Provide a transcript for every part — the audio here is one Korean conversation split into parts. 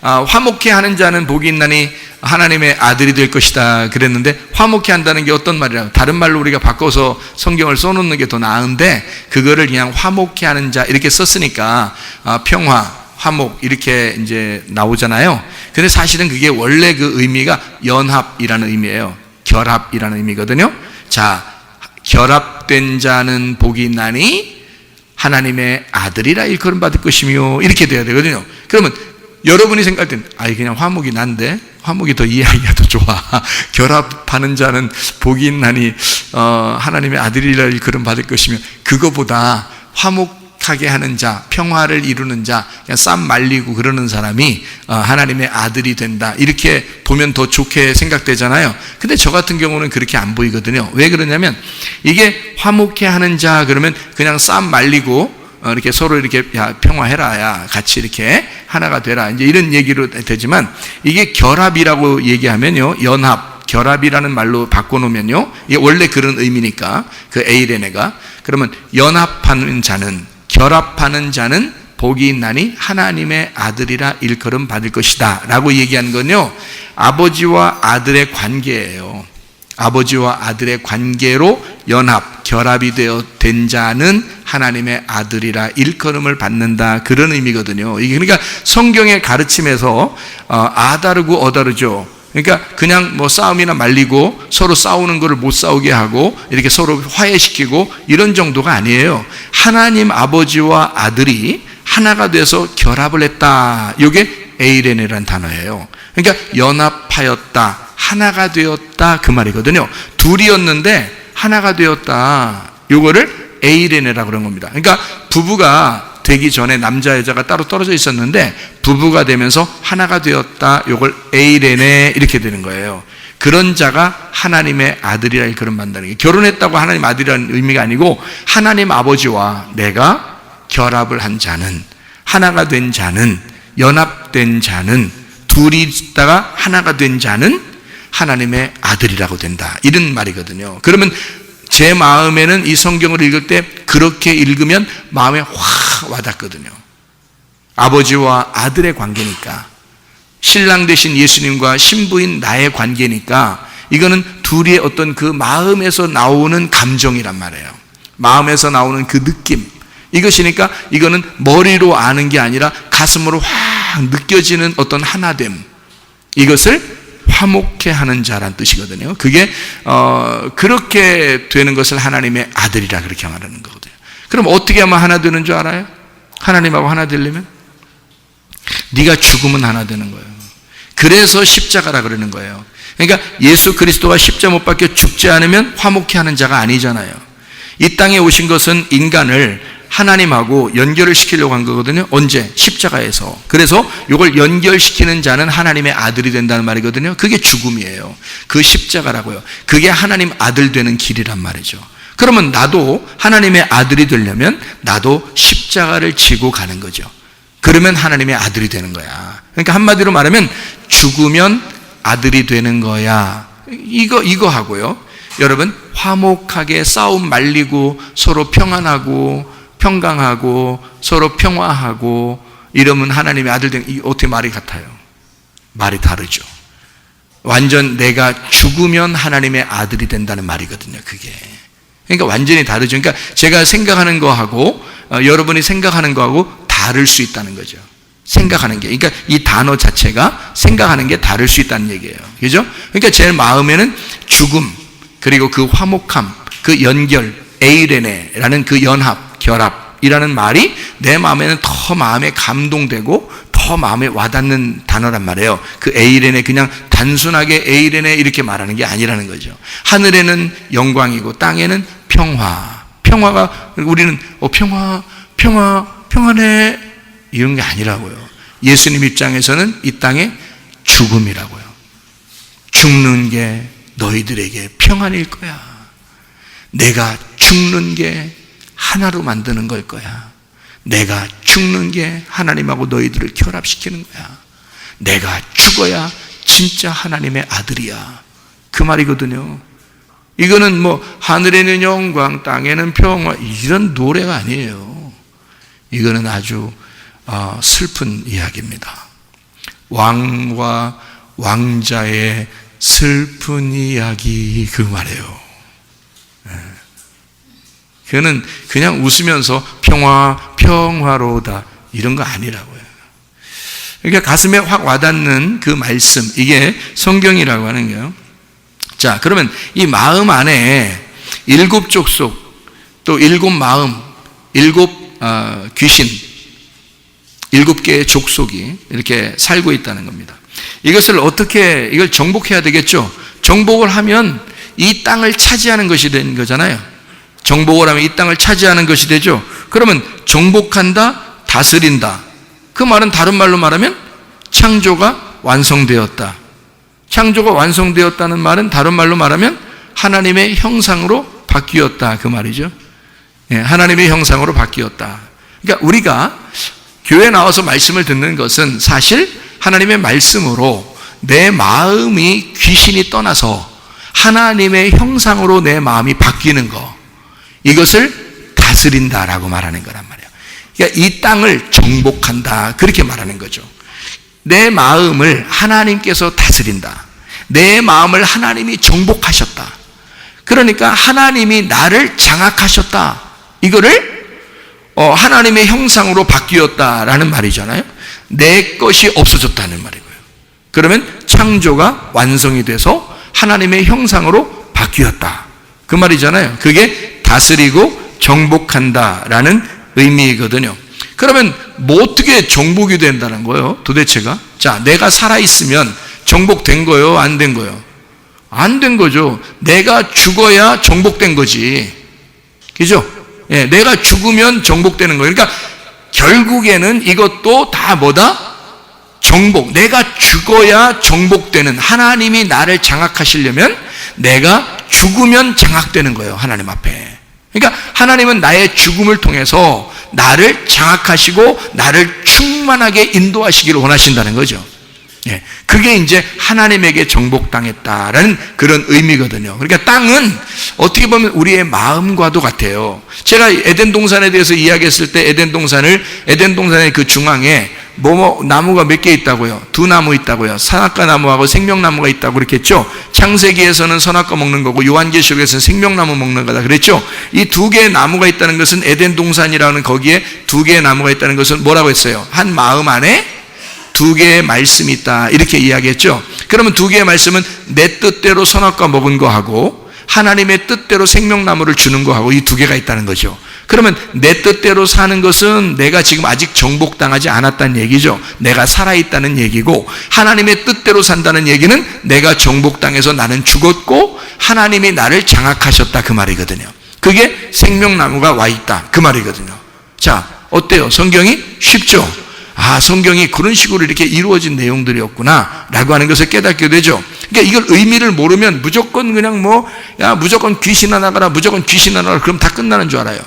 화목해 하는 자는 복이 있나니 하나님의 아들이 될 것이다 그랬는데, 화목해 한다는 게 어떤 말이라고? 다른 말로 우리가 바꿔서 성경을 써놓는 게 더 나은데, 그거를 그냥 화목해 하는 자 이렇게 썼으니까 평화, 화목 이렇게 이제 나오잖아요. 근데 사실은 그게 원래 그 의미가 연합이라는 의미예요. 결합이라는 의미거든요. 자, 결합된 자는 복이 있나니 하나님의 아들이라 일컬음 받을 것이며, 이렇게 돼야 되거든요. 그러면 여러분이 생각할 땐 그냥 화목이 난데, 화목이 더 이해하기가 더 좋아. 결합하는 자는 복이 있나니 하나님의 아들이라 일컬음 받을 것이며, 그거보다 화목하게 하는 자, 평화를 이루는 자, 그냥 쌈 말리고 그러는 사람이 하나님의 아들이 된다, 이렇게 보면 더 좋게 생각되잖아요. 근데 저 같은 경우는 그렇게 안 보이거든요. 왜 그러냐면, 이게 화목해 하는 자 그러면 그냥 쌈 말리고 이렇게 서로 이렇게 야 평화해라, 야 같이 이렇게 하나가 되라, 이제 이런 얘기로 되지만, 이게 결합이라고 얘기하면요, 연합, 결합이라는 말로 바꿔놓으면요, 이게 원래 그런 의미니까 그 에이레네가, 그러면 연합하는 자는, 결합하는 자는 복이 있나니 하나님의 아들이라 일컬음 받을 것이다 라고 얘기한 건요, 아버지와 아들의 관계예요. 아버지와 아들의 관계로 연합, 결합이 되어 된 자는 하나님의 아들이라 일컬음을 받는다, 그런 의미거든요. 이게 그러니까 성경의 가르침에서 아다르고 어다르죠. 그러니까 그냥 뭐 싸움이나 말리고 서로 싸우는 거를 못 싸우게 하고 이렇게 서로 화해시키고 이런 정도가 아니에요. 하나님 아버지와 아들이 하나가 돼서 결합을 했다, 이게 에이레네라는 단어예요. 그러니까 연합하였다, 하나가 되었다, 그 말이거든요. 둘이었는데 하나가 되었다, 요거를 에이레네라고 그런 겁니다. 그러니까 부부가 되기 전에 남자 여자가 따로 떨어져 있었는데 부부가 되면서 하나가 되었다, 요걸 에이레네 이렇게 되는 거예요. 그런 자가 하나님의 아들이라 일컬음 받는다는 게, 결혼했다고 하나님 아들이라는 의미가 아니고, 하나님 아버지와 내가 결합을 한 자는, 하나가 된 자는, 연합된 자는, 둘이 있다가 하나가 된 자는 하나님의 아들이라고 된다, 이런 말이거든요. 그러면 제 마음에는 이 성경을 읽을 때 그렇게 읽으면 마음에 확 와닿거든요. 아버지와 아들의 관계니까, 신랑 되신 예수님과 신부인 나의 관계니까, 이거는 둘의 어떤 그 마음에서 나오는 감정이란 말이에요. 마음에서 나오는 그 느낌, 이것이니까 이거는 머리로 아는 게 아니라 가슴으로 확 느껴지는 어떤 하나됨, 이것을 화목해 하는 자란 뜻이거든요. 그게 그렇게 되는 것을 하나님의 아들이라 그렇게 말하는 거거든요. 그럼 어떻게 하면 하나 되는 줄 알아요? 하나님하고 하나 되려면 네가 죽으면 하나 되는 거예요. 그래서 십자가라 그러는 거예요. 그러니까 예수 그리스도가 십자가 못 박혀 죽지 않으면 화목해 하는 자가 아니잖아요. 이 땅에 오신 것은 인간을 하나님하고 연결을 시키려고 한 거거든요. 언제? 십자가에서. 그래서 이걸 연결시키는 자는 하나님의 아들이 된다는 말이거든요. 그게 죽음이에요. 그 십자가라고요. 그게 하나님 아들 되는 길이란 말이죠. 그러면 나도 하나님의 아들이 되려면 나도 십자가를 지고 가는 거죠. 그러면 하나님의 아들이 되는 거야. 그러니까 한마디로 말하면 죽으면 아들이 되는 거야. 이거 하고요. 여러분, 화목하게 싸움 말리고 서로 평안하고 평강하고 서로 평화하고 이러면 하나님의 아들 된, 어떻게 말이 같아요? 말이 다르죠. 완전 내가 죽으면 하나님의 아들이 된다는 말이거든요, 그게. 그러니까 완전히 다르죠. 그러니까 제가 생각하는 거하고 여러분이 생각하는 거하고 다를 수 있다는 거죠. 생각하는 게. 그러니까 이 단어 자체가 생각하는 게 다를 수 있다는 얘기예요. 그죠? 그러니까 제 마음에는 죽음, 그리고 그 화목함, 그 연결, 에이레네라는 그 연합, 결합이라는 말이 내 마음에는 더 마음에 감동되고 더 마음에 와닿는 단어란 말이에요. 그 에이레네, 그냥 단순하게 에이레네 이렇게 말하는 게 아니라는 거죠. 하늘에는 영광이고 땅에는 평화. 평화가, 우리는 평화네 이런 게 아니라고요. 예수님 입장에서는 이 땅에 죽음이라고요. 죽는 게 너희들에게 평안일 거야. 내가 죽는 게 하나로 만드는 걸 거야. 내가 죽는 게 하나님하고 너희들을 결합시키는 거야. 내가 죽어야 진짜 하나님의 아들이야. 그 말이거든요. 이거는 뭐 하늘에는 영광, 땅에는 평화 이런 노래가 아니에요. 이거는 아주 슬픈 이야기입니다. 왕과 왕자의 슬픈 이야기 그 말이에요. 그는 그냥 웃으면서 평화로다 이런 거 아니라고요. 그러니까 가슴에 확 와닿는 그 말씀, 이게 성경이라고 하는 거예요. 자, 그러면 이 마음 안에 7 족속, 또 7 마음, 7 귀신, 7개의 족속이 이렇게 살고 있다는 겁니다. 이것을 어떻게, 이걸 정복해야 되겠죠? 정복을 하면 이 땅을 차지하는 것이 된 거잖아요. 정복을 하면 이 땅을 차지하는 것이 되죠. 그러면 정복한다, 다스린다. 그 말은 다른 말로 말하면 창조가 완성되었다. 창조가 완성되었다는 말은 다른 말로 말하면 하나님의 형상으로 바뀌었다. 그 말이죠. 예, 하나님의 형상으로 바뀌었다. 그러니까 우리가 교회 나와서 말씀을 듣는 것은 사실 하나님의 말씀으로 내 마음이 귀신이 떠나서 하나님의 형상으로 내 마음이 바뀌는 거, 이것을 다스린다라고 말하는 거란 말이에요. 그러니까 이 땅을 정복한다, 그렇게 말하는 거죠. 내 마음을 하나님께서 다스린다. 내 마음을 하나님이 정복하셨다. 그러니까 하나님이 나를 장악하셨다. 이거를 하나님의 형상으로 바뀌었다라는 말이잖아요. 내 것이 없어졌다는 말이고요. 그러면 창조가 완성이 돼서 하나님의 형상으로 바뀌었다, 그 말이잖아요. 그게 다스리고 정복한다라는 의미거든요. 그러면 뭐 어떻게 정복이 된다는 거예요, 도대체가? 자, 내가 살아있으면 정복된 거예요, 안 된 거예요? 안 된 거죠. 내가 죽어야 정복된 거지. 그죠? 예, 내가 죽으면 정복되는 거예요. 그러니까 결국에는 이것도 다 뭐다? 정복. 내가 죽어야 정복되는, 하나님이 나를 장악하시려면 내가 죽으면 장악되는 거예요, 하나님 앞에. 그러니까 하나님은 나의 죽음을 통해서 나를 장악하시고 나를 충만하게 인도하시기를 원하신다는 거죠. 예, 그게 이제 하나님에게 정복당했다라는 그런 의미거든요. 그러니까 땅은 어떻게 보면 우리의 마음과도 같아요. 제가 에덴 동산에 대해서 이야기했을 때 에덴 동산의 그 중앙에 나무가 몇 개 있다고요? 2 나무 있다고요. 선악과 나무하고 생명나무가 있다고 그랬겠죠. 창세기에서는 선악과 먹는 거고 요한계시록에서는 생명나무 먹는 거다 그랬죠. 이 2개의 나무가 있다는 것은, 에덴 동산이라는 거기에 2개의 나무가 있다는 것은 뭐라고 했어요? 한 마음 안에 2개의 말씀이 있다, 이렇게 이야기했죠. 그러면 2개의 말씀은 내 뜻대로 선악과 먹은 거하고 하나님의 뜻대로 생명나무를 주는 거하고 이 2개가 있다는 거죠. 그러면 내 뜻대로 사는 것은 내가 지금 아직 정복당하지 않았다는 얘기죠. 내가 살아있다는 얘기고, 하나님의 뜻대로 산다는 얘기는 내가 정복당해서 나는 죽었고 하나님이 나를 장악하셨다, 그 말이거든요. 그게 생명나무가 와 있다, 그 말이거든요. 자, 어때요? 성경이 쉽죠? 아, 성경이 그런 식으로 이렇게 이루어진 내용들이었구나 라고 하는 것을 깨닫게 되죠. 그러니까 이걸 의미를 모르면 무조건 그냥 무조건 귀신 하나 가라, 무조건 귀신 하나 가라, 그럼 다 끝나는 줄 알아요.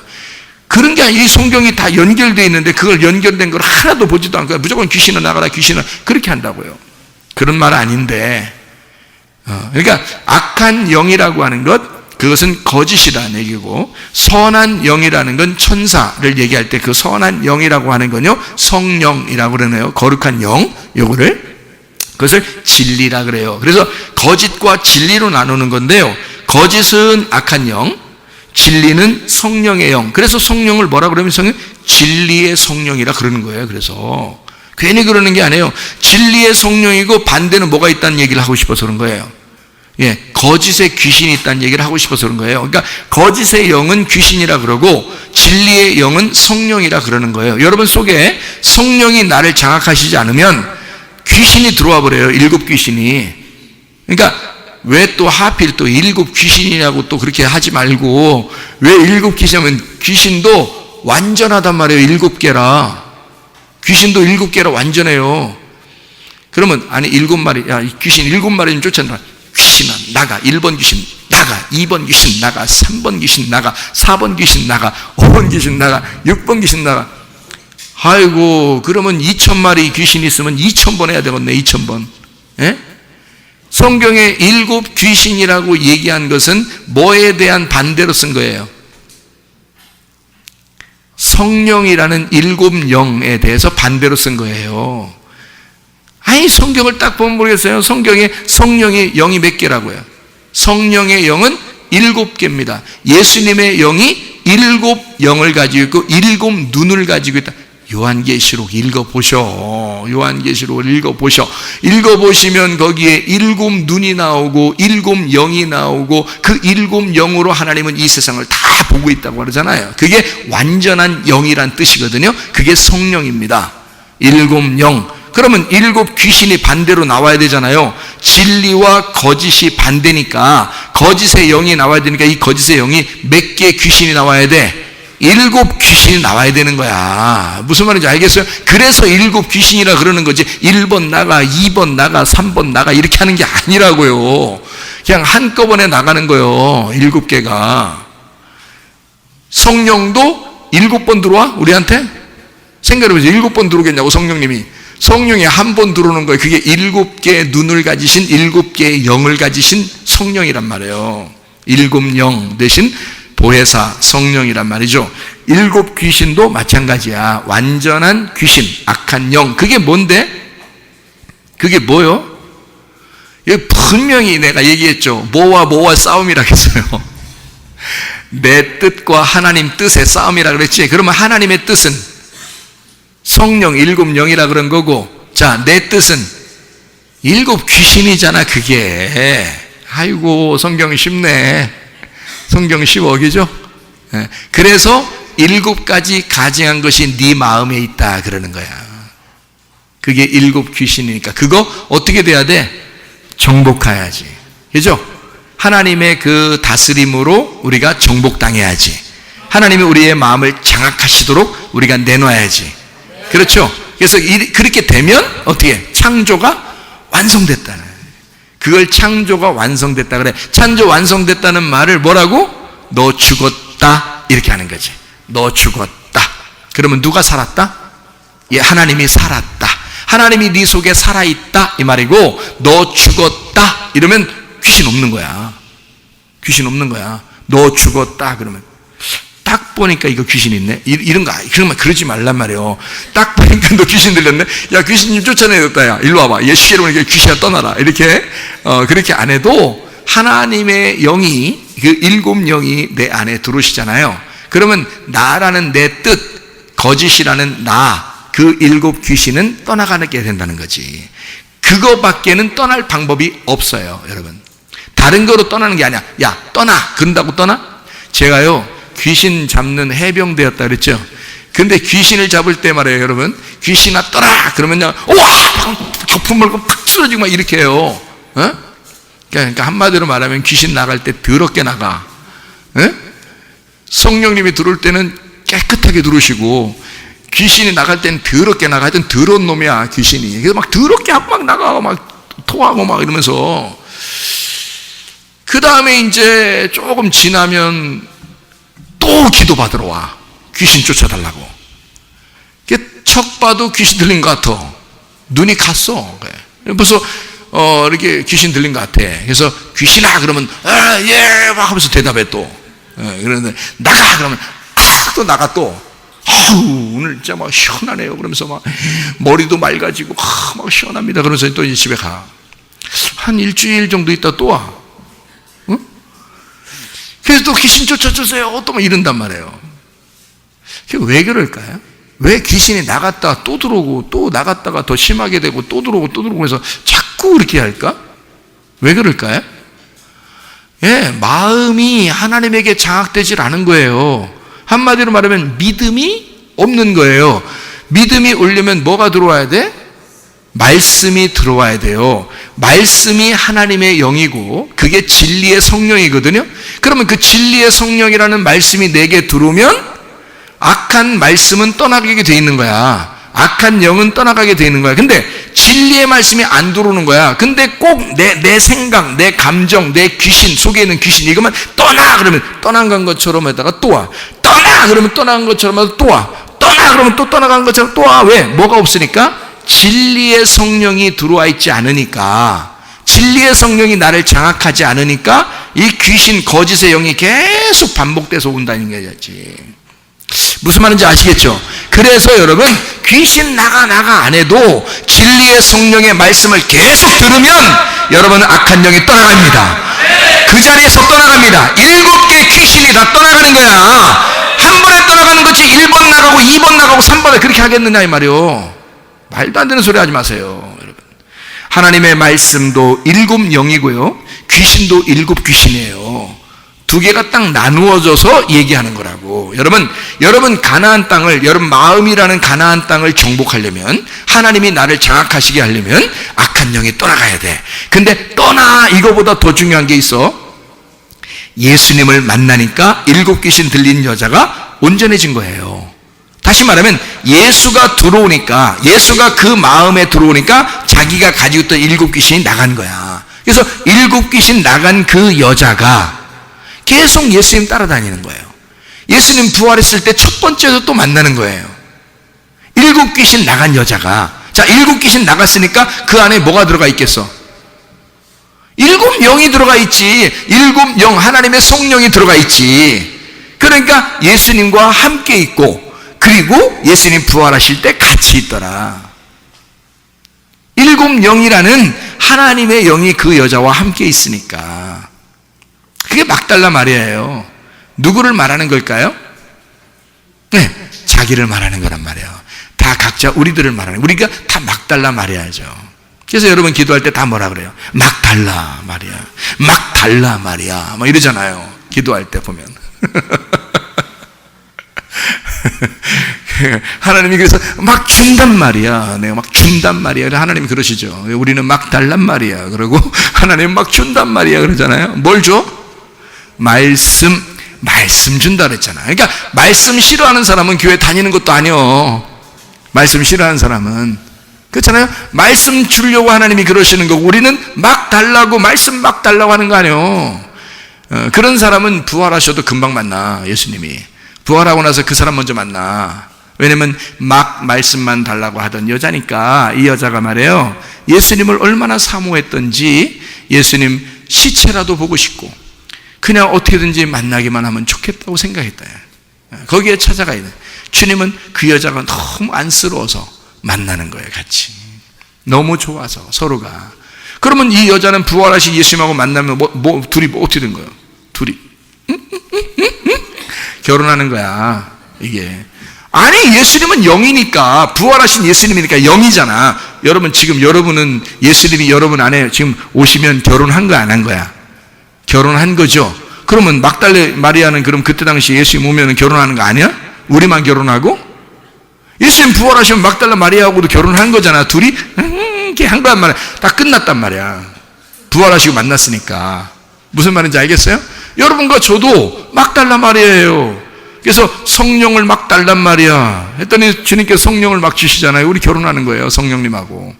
그런 게 아니라 이 성경이 다 연결되어 있는데 그걸 연결된 걸 하나도 보지도 않고 무조건 귀신은 나가라, 귀신은, 그렇게 한다고요. 그런 말 아닌데, 그러니까 악한 영이라고 하는 것, 그것은 거짓이라는 얘기고, 선한 영이라는 건 천사를 얘기할 때 그 선한 영이라고 하는 건요, 성령이라고 그러네요. 거룩한 영, 요거를, 그것을 진리라 그래요. 그래서 거짓과 진리로 나누는 건데요, 거짓은 악한 영, 진리는 성령의 영. 그래서 성령을 뭐라 그러면 진리의 성령이라 그러는 거예요. 그래서 괜히 그러는 게 아니에요. 진리의 성령이고 반대는 뭐가 있다는 얘기를 하고 싶어서 그런 거예요. 예, 거짓의 귀신이 있다는 얘기를 하고 싶어서 그런 거예요. 그러니까 거짓의 영은 귀신이라 그러고 진리의 영은 성령이라 그러는 거예요. 여러분 속에 성령이 나를 장악하시지 않으면 귀신이 들어와 버려요. 7 귀신이. 그러니까 왜 또 하필 또 7 귀신이라고 또 그렇게 하지 말고, 왜 7 귀신이면 귀신도 완전하단 말이에요. 7개라. 귀신도 7개라 완전해요. 그러면 아니 7마리, 야, 귀신 7마리 좀 쫓아내라. 귀신아 나가. 1번 귀신 나가. 2번 귀신 나가. 3번 귀신 나가. 4번 귀신 나가. 5번 귀신 나가. 6번 귀신 나가. 아이고, 그러면 2000마리 귀신이 있으면 2000번 해야 되겠네. 2000번. 예? 성경에 7 귀신이라고 얘기한 것은 뭐에 대한 반대로 쓴 거예요? 성령이라는 7 영에 대해서 반대로 쓴 거예요. 아니, 성경을 딱 보면 모르겠어요. 성경에 성령의 영이 몇 개라고요? 성령의 영은 7개입니다. 예수님의 영이 7 영을 가지고 있고 7 눈을 가지고 있다. 요한계시록 읽어보셔. 요한계시록을 읽어보셔. 읽어보시면 거기에 7 눈이 나오고 7 영이 나오고 그 7 영으로 하나님은 이 세상을 다 보고 있다고 그러잖아요. 그게 완전한 영이란 뜻이거든요. 그게 성령입니다. 7 영. 그러면 7 귀신이 반대로 나와야 되잖아요. 진리와 거짓이 반대니까 거짓의 영이 나와야 되니까 이 거짓의 영이 몇 개 귀신이 나와야 돼? 7 귀신이 나와야 되는 거야. 무슨 말인지 알겠어요? 그래서 7 귀신이라 그러는 거지 1번 나가, 2번 나가, 3번 나가 이렇게 하는 게 아니라고요. 그냥 한꺼번에 나가는 거예요. 7개가. 성령도 7번 들어와? 우리한테? 생각해보세요. 7번 들어오겠냐고 성령님이. 성령이 한 번 들어오는 거예요. 그게 7개의 눈을 가지신 7개의 영을 가지신 성령이란 말이에요. 7 영 대신 보혜사 성령이란 말이죠. 7 귀신도 마찬가지야. 완전한 귀신, 악한 영. 그게 뭔데? 그게 뭐요? 분명히 내가 얘기했죠. 뭐와 싸움이라고 했어요. 내 뜻과 하나님 뜻의 싸움이라 그랬지. 그러면 하나님의 뜻은 성령 7 영이라 그런 거고, 자, 내 뜻은 7 귀신이잖아, 그게. 아이고, 성경이 쉽네. 성경 쉬워, 그죠? 그래서 7가지 가증한 것이 네 마음에 있다, 그러는 거야. 그게 7 귀신이니까. 그거 어떻게 돼야 돼? 정복해야지. 그죠? 하나님의 그 다스림으로 우리가 정복당해야지. 하나님이 우리의 마음을 장악하시도록 우리가 내놔야지. 그렇죠? 그래서 그렇게 되면 어떻게? 창조가 완성됐다는. 그걸 창조가 완성됐다 그래. 창조 완성됐다는 말을 뭐라고? 너 죽었다 이렇게 하는 거지. 너 죽었다. 그러면 누가 살았다? 예, 하나님이 살았다. 하나님이 네 속에 살아있다 이 말이고, 너 죽었다 이러면 귀신 없는 거야. 귀신 없는 거야. 너 죽었다 그러면 딱 보니까 이거 귀신 있네? 이런 거, 그러면 그러지 말란 말이에요. 딱 보니까 너 귀신 들렸네? 야, 귀신님 쫓아내겠다. 야, 일로 와봐. 예수께로 보니까 귀신아 떠나라. 이렇게, 그렇게 안 해도 하나님의 영이, 그 7 영이 내 안에 들어오시잖아요. 그러면 나라는 내 뜻, 거짓이라는 나, 그 7 귀신은 떠나가게 된다는 거지. 그거밖에는 떠날 방법이 없어요, 여러분. 다른 거로 떠나는 게 아니야. 야, 떠나. 그런다고 떠나? 제가요, 귀신 잡는 해병대였다 그랬죠. 근데 귀신을 잡을 때 말이에요, 여러분. 귀신아 떠라! 그러면요, 와! 거품 물고 팍 쓰러지고 막 이렇게 해요. 그러니까 한마디로 말하면 귀신 나갈 때 더럽게 나가. 성령님이 들어올 때는 깨끗하게 들어오시고, 귀신이 나갈 때는 더럽게 나가. 하여튼 더러운 놈이야, 귀신이. 그래서 막 더럽게 하고 막 나가고 막 토하고 막 이러면서. 그 다음에 이제 조금 지나면 또 기도 받으러 와. 귀신 쫓아달라고. 척 봐도 귀신 들린 것 같아. 눈이 갔어. 벌써 이렇게 귀신 들린 것 같아. 그래서 귀신아 그러면 예 막 하면서 대답해 또. 그런데 나가 그러면 또 나가 또. 오늘 진짜 막 시원하네요. 그러면서 막 머리도 맑아지고 막 시원합니다. 그러면서 또 이제 집에 가. 한 일주일 정도 있다 또 와. 그래서 또 귀신 쫓아주세요. 또 막 이런단 말이에요. 왜 그럴까요? 왜 귀신이 나갔다가 또 들어오고 또 나갔다가 더 심하게 되고 또 들어오고 해서 자꾸 그렇게 할까? 왜 그럴까요? 예, 마음이 하나님에게 장악되질 않은 거예요. 한마디로 말하면 믿음이 없는 거예요. 믿음이 오려면 뭐가 들어와야 돼? 말씀이 들어와야 돼요. 말씀이 하나님의 영이고 그게 진리의 성령이거든요. 그러면 그 진리의 성령이라는 말씀이 내게 들어오면 악한 말씀은 떠나가게 돼 있는 거야. 악한 영은 떠나가게 돼 있는 거야. 근데 진리의 말씀이 안 들어오는 거야. 근데 꼭 내 생각, 내 감정, 내 귀신, 속에 있는 귀신 이거만 떠나 그러면 떠나간 것처럼 하다가 또 와. 떠나 그러면 떠나간 것처럼 하다가 또 와. 떠나 그러면 또 떠나간 것처럼 또 와. 왜? 뭐가 없으니까? 진리의 성령이 들어와 있지 않으니까, 진리의 성령이 나를 장악하지 않으니까 이 귀신 거짓의 영이 계속 반복돼서 온다는 거지. 무슨 말인지 아시겠죠? 그래서 여러분, 귀신 나가 안 해도 진리의 성령의 말씀을 계속 들으면 여러분 악한 영이 떠나갑니다. 그 자리에서 떠나갑니다. 7개의 귀신이 다 떠나가는 거야. 한 번에 떠나가는 거지 1번 나가고 2번 나가고 3번에 그렇게 하겠느냐 이 말이요. 말도 안 되는 소리 하지 마세요, 여러분. 하나님의 말씀도 7영이고요, 귀신도 7귀신이에요. 2개가 딱 나누어져서 얘기하는 거라고. 여러분 가나안 땅을, 여러분 마음이라는 가나안 땅을 정복하려면, 하나님이 나를 장악하시게 하려면 악한 영이 떠나가야 돼. 근데 떠나, 이거보다 더 중요한 게 있어. 예수님을 만나니까 7귀신 들린 여자가 온전해진 거예요. 다시 말하면 예수가 들어오니까, 예수가 그 마음에 들어오니까 자기가 가지고 있던 7귀신이 나간 거야. 그래서 7귀신 나간 그 여자가 계속 예수님 따라다니는 거예요. 예수님 부활했을 때 첫 번째로 또 만나는 거예요. 7귀신 나간 여자가, 자, 7귀신 나갔으니까 그 안에 뭐가 들어가 있겠어? 7영이 들어가 있지. 7영, 하나님의 성령이 들어가 있지. 그러니까 예수님과 함께 있고, 그리고 예수님 부활하실 때 같이 있더라. 7영이라는 하나님의 영이 그 여자와 함께 있으니까. 그게 막달라 마리아예요. 누구를 말하는 걸까요? 네, 자기를 말하는 거란 말이에요. 다 각자 우리들을 말하는, 우리가 다 막달라 마리아죠. 그래서 여러분 기도할 때 다 뭐라 그래요? 막달라 마리아, 막달라 마리아, 뭐 이러잖아요. 기도할 때 보면. 하나님이 그래서 막 준단 말이야. 내가 막 준단 말이야. 하나님이 그러시죠. 우리는 막 달란 말이야. 그러고 하나님 막 준단 말이야. 그러잖아요. 뭘 줘? 말씀 준다 그랬잖아. 그러니까 말씀 싫어하는 사람은 교회 다니는 것도 아니요. 말씀 싫어하는 사람은, 그렇잖아요. 말씀 주려고 하나님이 그러시는 거고, 우리는 막 달라고, 말씀 막 달라고 하는 거 아니요. 그런 사람은 부활하셔도 금방 만나. 예수님이 부활하고 나서 그 사람 먼저 만나. 왜냐면 막 말씀만 달라고 하던 여자니까. 이 여자가 말이에요, 예수님을 얼마나 사모했던지 예수님 시체라도 보고 싶고 그냥 어떻게든지 만나기만 하면 좋겠다고 생각했다. 거기에 찾아가 있는 주님은 그 여자가 너무 안쓰러워서 만나는 거예요. 같이 너무 좋아서 서로가. 그러면 이 여자는 부활하신 예수님하고 만나면 둘이 어떻게 된 거예요? 둘이 결혼하는 거야. 이게 아니, 예수님은 영이니까, 부활하신 예수님이니까 영이잖아. 여러분, 지금 여러분은 예수님이 여러분 안에 지금 오시면 결혼한 거 안 한 거야? 결혼한 거죠. 그러면 막달레 마리아는 그럼 그때 당시 예수님 오면 결혼하는 거 아니야? 우리만 결혼하고? 예수님 부활하시면 막달레 마리아하고도 결혼한 거잖아. 둘이 이렇게 한 거란 말이야. 다 끝났단 말이야. 부활하시고 만났으니까. 무슨 말인지 알겠어요? 여러분과 저도 막달라 마리아예요. 그래서 성령을 막 달란 말이야 했더니 주님께서 성령을 막 주시잖아요. 우리 결혼하는 거예요. 성령님하고.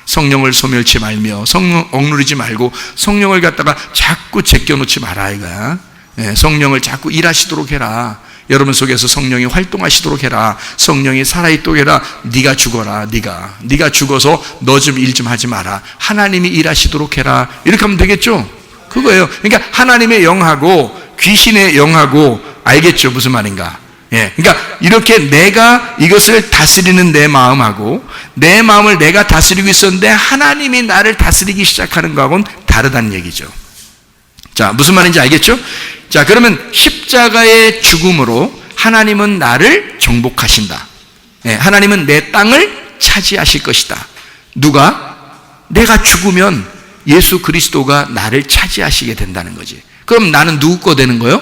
성령을 소멸치 말며, 성령 억누르지 말고 성령을 갖다가 자꾸 제껴놓지 마라 이거야. 성령을 자꾸 일하시도록 해라. 여러분 속에서 성령이 활동하시도록 해라. 성령이 살아있도록 해라. 네가 죽어라. 네가 죽어서 너 좀 일 좀 하지 마라. 하나님이 일하시도록 해라. 이렇게 하면 되겠죠. 그거예요. 그러니까 하나님의 영하고 귀신의 영하고, 알겠죠? 무슨 말인가? 예. 그러니까 이렇게 내가 이것을 다스리는 내 마음하고, 내 마음을 내가 다스리고 있었는데 하나님이 나를 다스리기 시작하는 거하고는 다르다는 얘기죠. 자, 무슨 말인지 알겠죠? 자, 그러면 십자가의 죽음으로 하나님은 나를 정복하신다. 예. 하나님은 내 땅을 차지하실 것이다. 누가? 내가 죽으면 예수 그리스도가 나를 차지하시게 된다는 거지. 그럼 나는 누구 거 되는 거예요?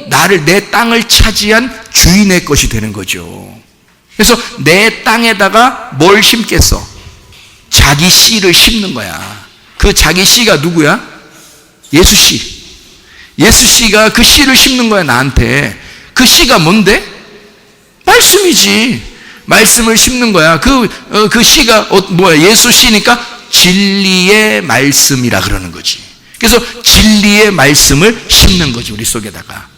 나를, 내 땅을 차지한 주인의 것이 되는 거죠. 그래서 내 땅에다가 뭘 심겠어? 자기 씨를 심는 거야. 그 자기 씨가 누구야? 예수 씨. 예수 씨가 그 씨를 심는 거야, 나한테. 그 씨가 뭔데? 말씀이지. 말씀을 심는 거야. 그 씨가 뭐야? 예수 씨니까 진리의 말씀이라 그러는 거지. 그래서 진리의 말씀을 심는 거지, 우리 속에다가.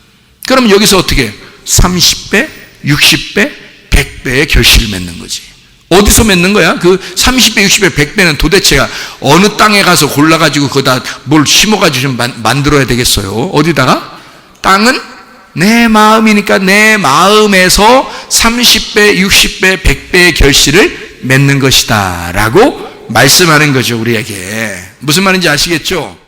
그럼 여기서 어떻게 해요? 30배, 60배, 100배의 결실을 맺는 거지. 어디서 맺는 거야? 그 30배, 60배, 100배는 도대체가 어느 땅에 가서 골라가지고 거기다 뭘 심어가지고 좀 만들어야 되겠어요? 어디다가? 땅은 내 마음이니까 내 마음에서 30배, 60배, 100배의 결실을 맺는 것이다 라고 말씀하는 거죠, 우리에게. 무슨 말인지 아시겠죠?